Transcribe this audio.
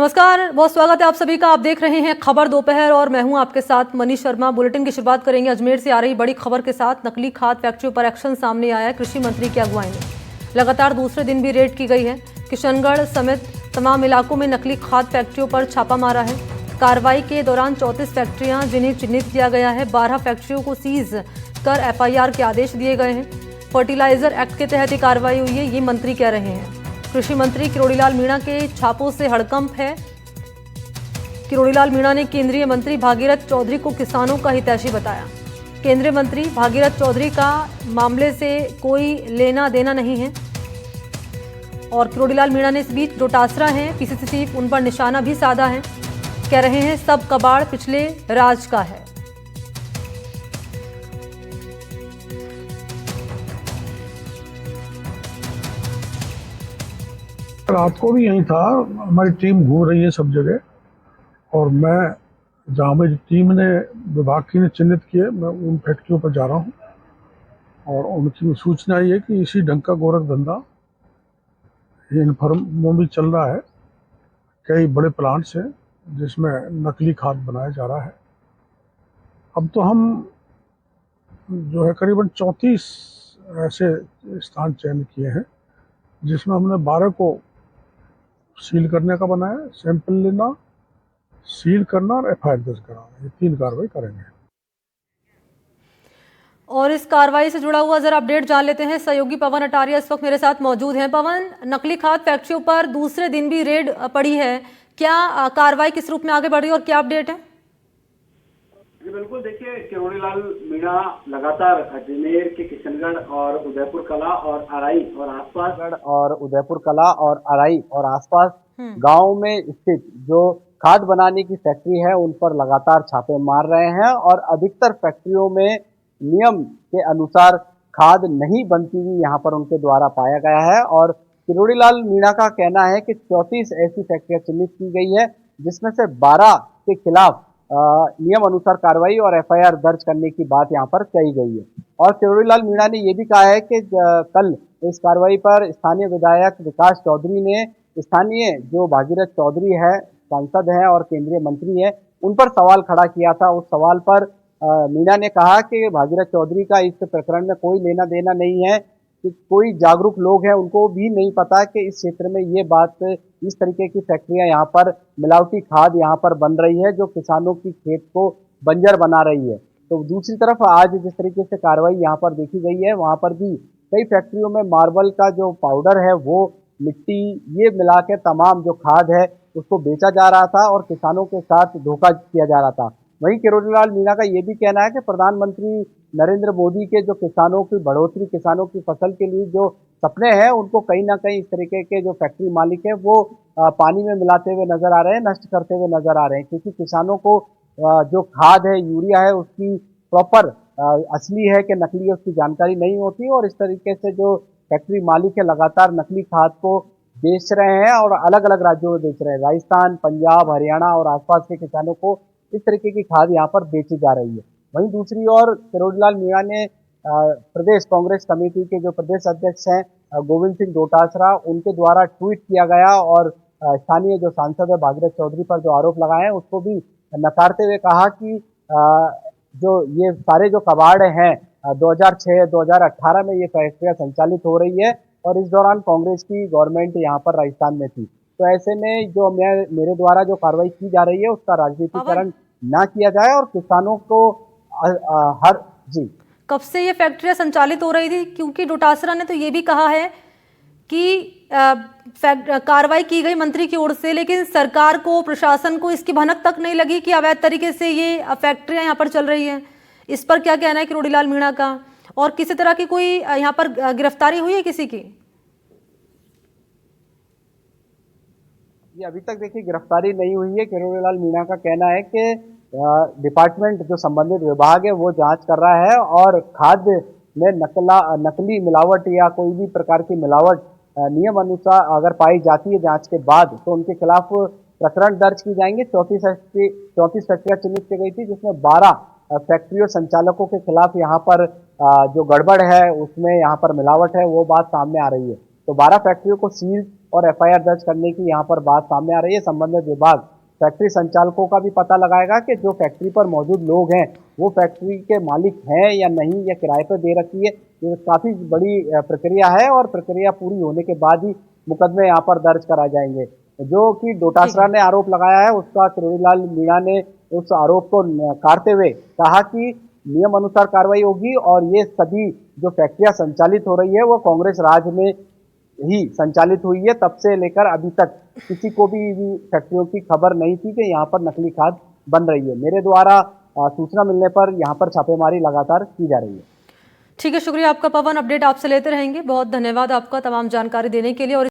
नमस्कार, बहुत स्वागत है आप सभी का। आप देख रहे हैं खबर दोपहर और मैं हूं आपके साथ मनीष शर्मा। बुलेटिन की शुरुआत करेंगे अजमेर से आ रही बड़ी खबर के साथ। नकली खाद फैक्ट्रियों पर एक्शन सामने आया है कृषि मंत्री की अगुवाई में। लगातार दूसरे दिन भी रेड की गई है। किशनगढ़ समेत तमाम इलाकों में नकली खाद फैक्ट्रियों पर छापा मारा है। कार्रवाई के दौरान 34 फैक्ट्रियां जिन्हें चिन्हित किया गया है, 12 फैक्ट्रियों को सीज कर FIR के आदेश दिए गए हैं। फर्टिलाइजर एक्ट के तहत ये कार्रवाई हुई है, ये मंत्री कह रहे हैं। कृषि मंत्री किरोड़ीलाल मीणा के छापों से हड़कंप है। किरोड़ीलाल मीणा ने केंद्रीय मंत्री भागीरथ चौधरी को किसानों का हितैषी बताया। केंद्रीय मंत्री भागीरथ चौधरी का मामले से कोई लेना देना नहीं है। और किरोड़ीलाल मीणा ने इस बीच डोटासरा हैं PCC चीफ, उन पर निशाना भी साधा है। कह रहे हैं सब कबाड़ पिछले राज का है। रात को भी यहीं था। हमारी टीम घूम रही है सब जगह और मैं जहाँ मेरी टीम ने विभाग की ने चिन्हित किए, मैं उन फैक्ट्रियों पर जा रहा हूँ और उनकी सूचना ये है कि इसी ढंग का गोरख धंधा ये इन फर्मों में चल रहा है। कई बड़े प्लांट्स हैं जिसमें नकली खाद बनाया जा रहा है। अब तो हम जो है करीबन 34 ऐसे स्थान चयन किए हैं जिसमें हमने 12 को सील करने का बनाया, सैंपल लेना, सील करना और FIR दर्ज कराना, ये 3 कार्रवाई करेंगे। और इस कार्रवाई से जुड़ा हुआ जरा अपडेट जान लेते हैं। सहयोगी पवन अटारिया इस वक्त मेरे साथ मौजूद हैं। पवन, नकली खाद फैक्ट्रियों पर दूसरे दिन भी रेड पड़ी है, क्या कार्रवाई किस रूप में आगे बढ़ी और क्या अपडेट है? जी बिल्कुल, देखिए किरोड़ीलाल मीणा लगातार अजमेर के किशनगढ़ और उदयपुर कला और अराई और आसपास उदयपुर कला और अराई और आसपास गांव में स्थित जो खाद बनाने की फैक्ट्री है उन पर लगातार छापे मार रहे हैं और अधिकतर फैक्ट्रियों में नियम के अनुसार खाद नहीं बनती हुई यहाँ पर उनके द्वारा पाया गया है। और किरोड़ीलाल मीणा का कहना है कि 34 ऐसी फैक्ट्रियां चिन्हित की गई है जिसमें से 12 के खिलाफ नियम अनुसार कार्रवाई और FIR दर्ज करने की बात यहाँ पर कही गई है। और किरोड़ीलाल मीणा ने यह भी कहा है कि कल इस कार्रवाई पर स्थानीय विधायक विकास चौधरी ने स्थानीय जो भागीरथ चौधरी है, सांसद है और केंद्रीय मंत्री है, उन पर सवाल खड़ा किया था। उस सवाल पर मीणा ने कहा कि भागीरथ चौधरी का इस प्रकरण में कोई लेना देना नहीं है, कि कोई जागरूक लोग हैं उनको भी नहीं पता कि इस क्षेत्र में ये बात, इस तरीके की फैक्ट्रियां यहाँ पर मिलावटी खाद यहाँ पर बन रही है जो किसानों की खेत को बंजर बना रही है। तो दूसरी तरफ आज जिस तरीके से कार्रवाई यहाँ पर देखी गई है, वहाँ पर भी कई फैक्ट्रियों में मार्बल का जो पाउडर है वो मिट्टी ये मिला के तमाम जो खाद है उसको बेचा जा रहा था और किसानों के साथ धोखा किया जा रहा था। वहीं किरोड़ीलाल मीणा का ये भी कहना है कि प्रधानमंत्री नरेंद्र मोदी के जो किसानों की बढ़ोतरी, किसानों की फसल के लिए जो सपने हैं उनको कहीं ना कहीं इस तरीके के जो फैक्ट्री मालिक है वो पानी में मिलाते हुए नजर आ रहे हैं, नष्ट करते हुए नजर आ रहे हैं। क्योंकि किसानों को जो खाद है, यूरिया है, उसकी प्रॉपर असली है कि नकली है उसकी जानकारी नहीं होती और इस तरीके से जो फैक्ट्री मालिक है लगातार नकली खाद को बेच रहे हैं और अलग अलग राज्यों में बेच रहे हैं। राजस्थान, पंजाब, हरियाणा और आसपास के किसानों को इस तरीके की खाद यहाँ पर बेची जा रही है। वहीं दूसरी ओर किरोड़ीलाल मीणा ने प्रदेश कांग्रेस कमेटी के जो प्रदेश अध्यक्ष हैं गोविंद सिंह डोटासरा, उनके द्वारा ट्वीट किया गया और स्थानीय जो सांसद है भागीरथ चौधरी पर जो आरोप लगाए हैं उसको भी नकारते हुए कहा कि जो ये सारे जो कबाड़ हैं 2006-2018 में ये फैक्ट्रियां संचालित हो रही है और इस दौरान कांग्रेस की गवर्नमेंट यहाँ पर राजस्थान में थी। तो ऐसे में जो मेरे द्वारा जो कार्रवाई की जा रही है उसका राजनीतिकरण ना किया जाए और किसानों को हर जी कब से ये फैक्ट्रियां संचालित हो रही थी? क्योंकि डोटासरा ने तो ये भी कहा है कि कार्रवाई की गई मंत्री की ओर से, लेकिन सरकार को, प्रशासन को इसकी भनक तक नहीं लगी कि अवैध तरीके से ये फैक्ट्रियां यहाँ पर चल रही हैं। इस पर क्या कहना है किरोड़ीलाल मीणा का? और किसी तरह की कोई यहाँ पर गिरफ्तारी हुई है किसी की? ये अभी तक देखिए गिरफ्तारी नहीं हुई है। किरोड़ीलाल मीणा का कहना है कि डिपार्टमेंट जो संबंधित विभाग है वो जांच कर रहा है और खाद्य में नकली मिलावट या कोई भी प्रकार की मिलावट नियम अनुसार अगर पाई जाती है जांच के बाद तो उनके खिलाफ प्रकरण दर्ज की जाएंगे। 34 फैक्ट्रियां चिन्हित की गई थी जिसमें 12 फैक्ट्रियों संचालकों के खिलाफ यहाँ पर जो गड़बड़ है उसमें यहाँ पर मिलावट है वो बात सामने आ रही है। तो 12 फैक्ट्रियों को सील और एफआईआर दर्ज करने की यहाँ पर बात सामने आ रही है। संबंधित विभाग फैक्ट्री संचालकों का भी पता लगाएगा कि जो फैक्ट्री पर मौजूद लोग हैं वो फैक्ट्री के मालिक हैं या नहीं, या किराए पर दे रखी है। ये काफ़ी बड़ी प्रक्रिया है और प्रक्रिया पूरी होने के बाद ही मुकदमे यहाँ पर दर्ज कराए जाएंगे। जो कि डोटासरा ने आरोप लगाया है, उसका किरोड़ीलाल मीणा ने उस आरोप को नकारते हुए कहा कि नियम अनुसार कार्रवाई होगी और ये सभी जो फैक्ट्रियां संचालित हो रही है वो कांग्रेस राज में ही संचालित हुई है। तब से लेकर अभी तक किसी को भी फैक्ट्रियों की खबर नहीं थी कि यहाँ पर नकली खाद बन रही है। मेरे द्वारा सूचना मिलने पर यहाँ पर छापेमारी लगातार की जा रही है। ठीक है, शुक्रिया आपका पवन। अपडेट आपसे लेते रहेंगे। बहुत धन्यवाद आपका तमाम जानकारी देने के लिए। और